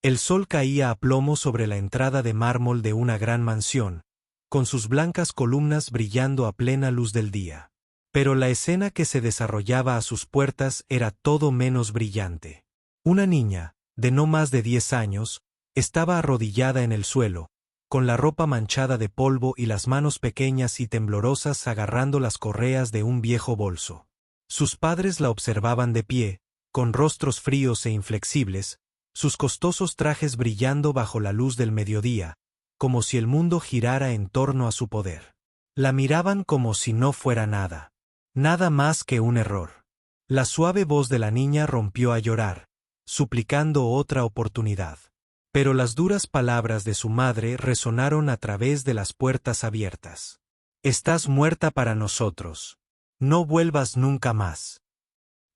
El sol caía a plomo sobre la entrada de mármol de una gran mansión, con sus blancas columnas brillando a plena luz del día. Pero la escena que se desarrollaba a sus puertas era todo menos brillante. Una niña, de no más de 10 años, estaba arrodillada en el suelo, con la ropa manchada de polvo y las manos pequeñas y temblorosas agarrando las correas de un viejo bolso. Sus padres la observaban de pie, con rostros fríos e inflexibles, sus costosos trajes brillando bajo la luz del mediodía, como si el mundo girara en torno a su poder. La miraban como si no fuera nada. Nada más que un error. La suave voz de la niña rompió a llorar, suplicando otra oportunidad. Pero las duras palabras de su madre resonaron a través de las puertas abiertas. Estás muerta para nosotros. No vuelvas nunca más.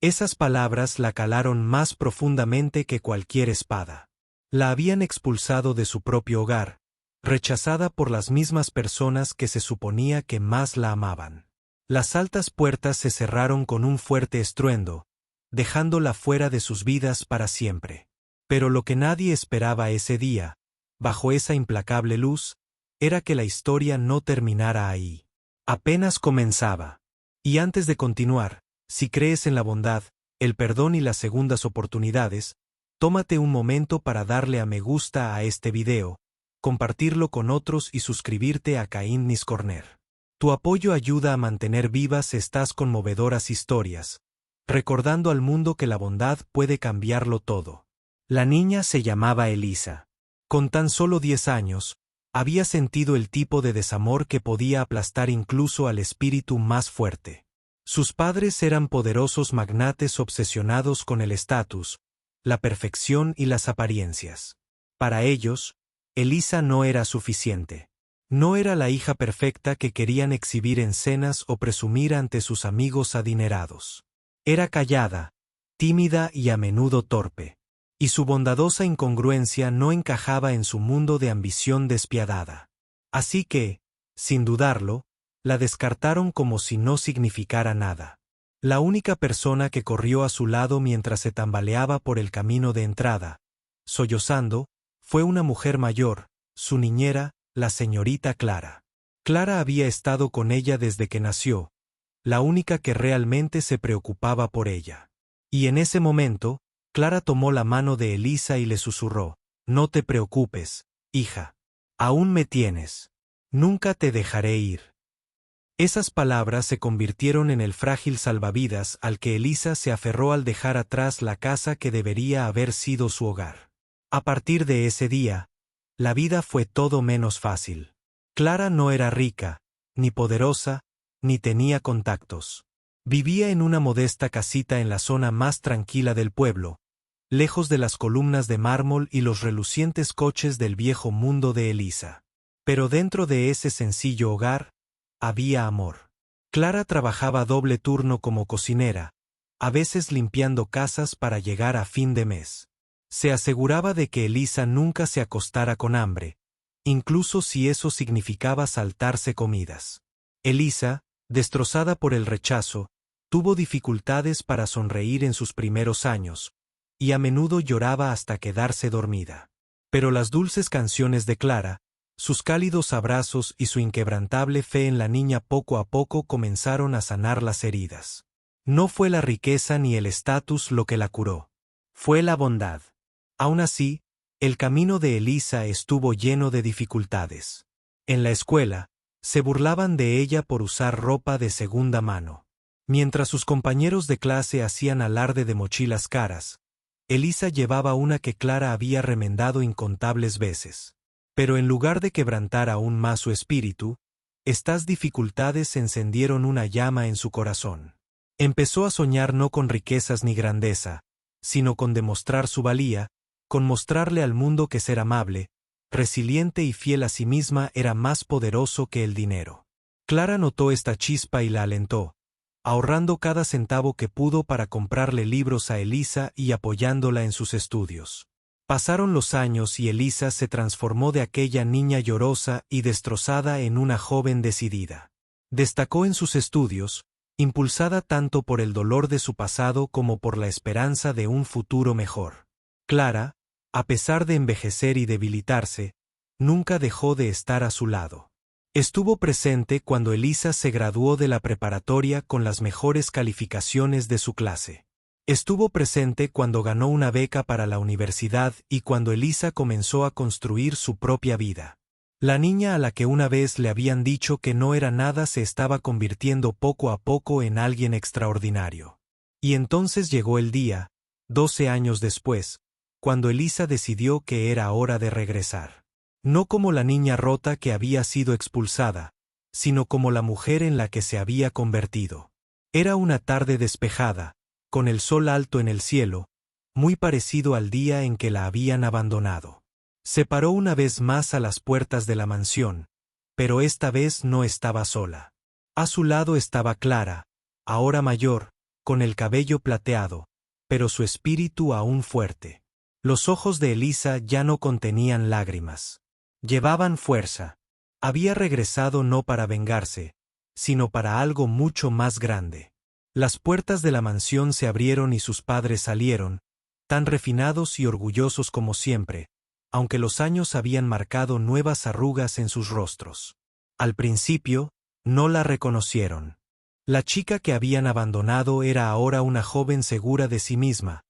Esas palabras la calaron más profundamente que cualquier espada. La habían expulsado de su propio hogar, rechazada por las mismas personas que se suponía que más la amaban. Las altas puertas se cerraron con un fuerte estruendo, dejándola fuera de sus vidas para siempre. Pero lo que nadie esperaba ese día, bajo esa implacable luz, era que la historia no terminara ahí. Apenas comenzaba. Y antes de continuar, si crees en la bondad, el perdón y las segundas oportunidades, tómate un momento para darle a me gusta a este video, compartirlo con otros y suscribirte a Kindness Corner. Tu apoyo ayuda a mantener vivas estas conmovedoras historias, recordando al mundo que la bondad puede cambiarlo todo. La niña se llamaba Elisa. Con tan solo 10 años, había sentido el tipo de desamor que podía aplastar incluso al espíritu más fuerte. Sus padres eran poderosos magnates obsesionados con el estatus, la perfección y las apariencias. Para ellos, Elisa no era suficiente. No era la hija perfecta que querían exhibir en cenas o presumir ante sus amigos adinerados. Era callada, tímida y a menudo torpe. Y su bondadosa incongruencia no encajaba en su mundo de ambición despiadada. Así que, sin dudarlo, la descartaron como si no significara nada. La única persona que corrió a su lado mientras se tambaleaba por el camino de entrada, sollozando, fue una mujer mayor, su niñera, la señorita Clara. Clara había estado con ella desde que nació, la única que realmente se preocupaba por ella. Y en ese momento, Clara tomó la mano de Elisa y le susurró: «No te preocupes, hija. Aún me tienes. Nunca te dejaré ir». Esas palabras se convirtieron en el frágil salvavidas al que Elisa se aferró al dejar atrás la casa que debería haber sido su hogar. A partir de ese día, la vida fue todo menos fácil. Clara no era rica, ni poderosa, ni tenía contactos. Vivía en una modesta casita en la zona más tranquila del pueblo, lejos de las columnas de mármol y los relucientes coches del viejo mundo de Elisa. Pero dentro de ese sencillo hogar, había amor. Clara trabajaba doble turno como cocinera, a veces limpiando casas para llegar a fin de mes. Se aseguraba de que Elisa nunca se acostara con hambre, incluso si eso significaba saltarse comidas. Elisa, destrozada por el rechazo, tuvo dificultades para sonreír en sus primeros años, y a menudo lloraba hasta quedarse dormida. Pero las dulces canciones de Clara, sus cálidos abrazos y su inquebrantable fe en la niña poco a poco comenzaron a sanar las heridas. No fue la riqueza ni el estatus lo que la curó. Fue la bondad. Aún así, el camino de Elisa estuvo lleno de dificultades. En la escuela, se burlaban de ella por usar ropa de segunda mano. Mientras sus compañeros de clase hacían alarde de mochilas caras, Elisa llevaba una que Clara había remendado incontables veces. Pero en lugar de quebrantar aún más su espíritu, estas dificultades encendieron una llama en su corazón. Empezó a soñar no con riquezas ni grandeza, sino con demostrar su valía, con mostrarle al mundo que ser amable, resiliente y fiel a sí misma era más poderoso que el dinero. Clara notó esta chispa y la alentó, ahorrando cada centavo que pudo para comprarle libros a Elisa y apoyándola en sus estudios. Pasaron los años y Elisa se transformó de aquella niña llorosa y destrozada en una joven decidida. Destacó en sus estudios, impulsada tanto por el dolor de su pasado como por la esperanza de un futuro mejor. Clara, A pesar de envejecer y debilitarse, nunca dejó de estar a su lado. Estuvo presente cuando Elisa se graduó de la preparatoria con las mejores calificaciones de su clase. Estuvo presente cuando ganó una beca para la universidad y cuando Elisa comenzó a construir su propia vida. La niña a la que una vez le habían dicho que no era nada se estaba convirtiendo poco a poco en alguien extraordinario. Y entonces llegó el día, 12 años después, cuando Elisa decidió que era hora de regresar. No como la niña rota que había sido expulsada, sino como la mujer en la que se había convertido. Era una tarde despejada, con el sol alto en el cielo, muy parecido al día en que la habían abandonado. Se paró una vez más a las puertas de la mansión, pero esta vez no estaba sola. A su lado estaba Clara, ahora mayor, con el cabello plateado, pero su espíritu aún fuerte. Los ojos de Elisa ya no contenían lágrimas. Llevaban fuerza. Había regresado no para vengarse, sino para algo mucho más grande. Las puertas de la mansión se abrieron y sus padres salieron, tan refinados y orgullosos como siempre, aunque los años habían marcado nuevas arrugas en sus rostros. Al principio, no la reconocieron. La chica que habían abandonado era ahora una joven segura de sí misma,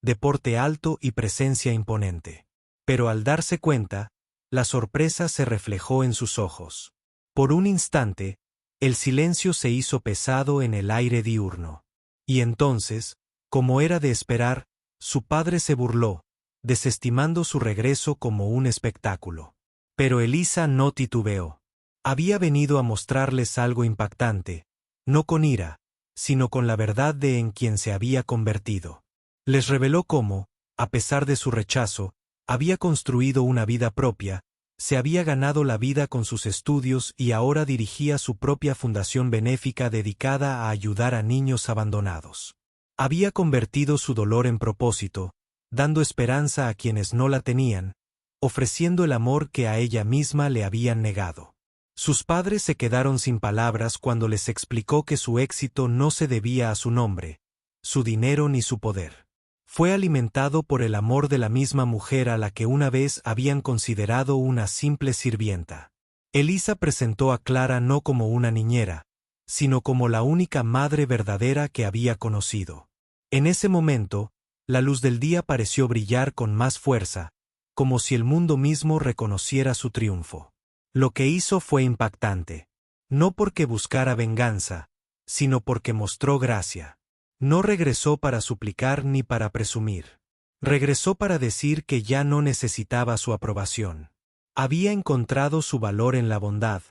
de porte alto y presencia imponente. Pero al darse cuenta, la sorpresa se reflejó en sus ojos. Por un instante, el silencio se hizo pesado en el aire diurno. Y entonces, como era de esperar, su padre se burló, desestimando su regreso como un espectáculo. Pero Elisa no titubeó. Había venido a mostrarles algo impactante, no con ira, sino con la verdad de en quien se había convertido. Les reveló cómo, a pesar de su rechazo, había construido una vida propia, se había ganado la vida con sus estudios y ahora dirigía su propia fundación benéfica dedicada a ayudar a niños abandonados. Había convertido su dolor en propósito, dando esperanza a quienes no la tenían, ofreciendo el amor que a ella misma le habían negado. Sus padres se quedaron sin palabras cuando les explicó que su éxito no se debía a su nombre, su dinero ni su poder. Fue alimentado por el amor de la misma mujer a la que una vez habían considerado una simple sirvienta. Elisa presentó a Clara no como una niñera, sino como la única madre verdadera que había conocido. En ese momento, la luz del día pareció brillar con más fuerza, como si el mundo mismo reconociera su triunfo. Lo que hizo fue impactante. No porque buscara venganza, sino porque mostró gracia. No regresó para suplicar ni para presumir. Regresó para decir que ya no necesitaba su aprobación. Había encontrado su valor en la bondad,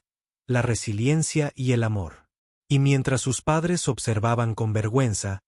la resiliencia y el amor. Y mientras sus padres observaban con vergüenza,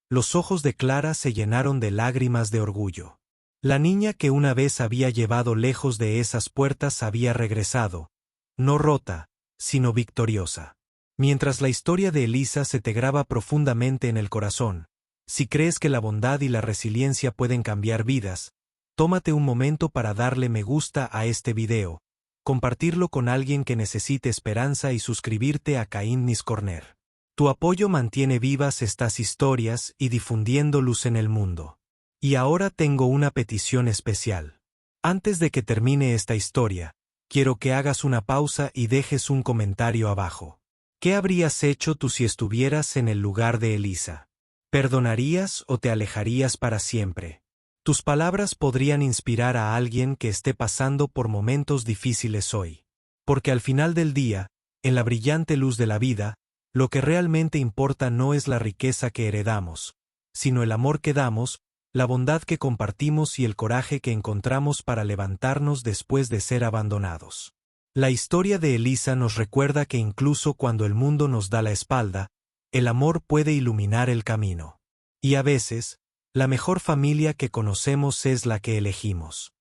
los ojos de Clara se llenaron de lágrimas de orgullo. La niña que una vez había llevado lejos de esas puertas había regresado, no rota, sino victoriosa. Mientras la historia de Elisa se te graba profundamente en el corazón, si crees que la bondad y la resiliencia pueden cambiar vidas, tómate un momento para darle me gusta a este video, compartirlo con alguien que necesite esperanza y suscribirte a Kindness Corner. Tu apoyo mantiene vivas estas historias y difundiendo luz en el mundo. Y ahora tengo una petición especial. Antes de que termine esta historia, quiero que hagas una pausa y dejes un comentario abajo. ¿Qué habrías hecho tú si estuvieras en el lugar de Elisa? ¿Perdonarías o te alejarías para siempre? Tus palabras podrían inspirar a alguien que esté pasando por momentos difíciles hoy. Porque al final del día, en la brillante luz de la vida, lo que realmente importa no es la riqueza que heredamos, sino el amor que damos, la bondad que compartimos y el coraje que encontramos para levantarnos después de ser abandonados. La historia de Elisa nos recuerda que incluso cuando el mundo nos da la espalda, el amor puede iluminar el camino. Y a veces, la mejor familia que conocemos es la que elegimos.